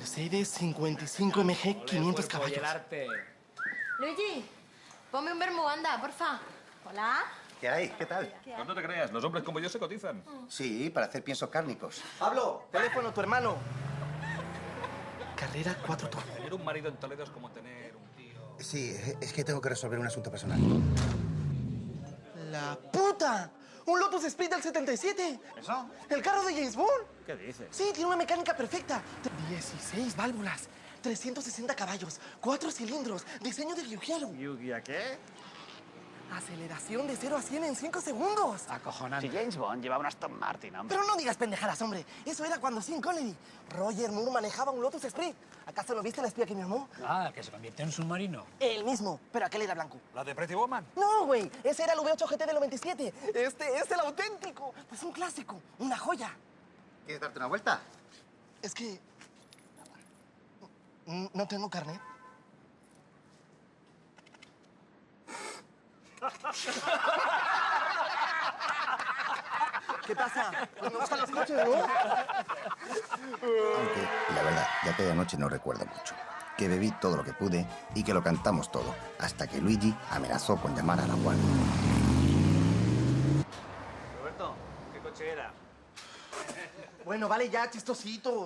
Mercedes 55 MG, 500 caballos. Luigi, ponme un vermú, anda, porfa. Hola. ¿Qué hay? ¿Qué tal? Pues no te creas, los hombres como yo se cotizan. Sí, para hacer piensos cárnicos. Pablo, teléfono, tu hermano. Carrera 4 turbo. Tener un marido en Toledo es como tener un tío... Sí, es que tengo que resolver un asunto personal. ¡La puta! ¡Un Lotus Esprit del 77! ¿Eso? ¿El carro de James Bond? ¿Qué dices? Sí, tiene una mecánica perfecta. 16 válvulas, 360 caballos, 4 cilindros, diseño de viajero. ¿Y a qué? Aceleración de 0 a 100 en 5 segundos. Acojonante. Si James Bond llevaba un Aston Martin, hombre. Pero no digas pendejadas, hombre. Eso era cuando Sean Connery. Roger Moore manejaba un Lotus Esprit. ¿Acaso no viste la espía que me amó? Ah, el que se convirtió en submarino. El mismo, pero aquel era blanco. ¿La de Pretty Woman? No, güey. Ese era el V8 GT del 97. Este es el auténtico. Pues un clásico, una joya. ¿Quieres darte una vuelta? Es que... no tengo carnet. ¿Qué pasa? No me gustan los coches, ¿no? Aunque, la verdad, de aquella noche no recuerdo mucho. Que bebí todo lo que pude y que lo cantamos todo, hasta que Luigi amenazó con llamar a la guardia. Roberto, ¿qué coche era? Bueno, vale ya, chistositos.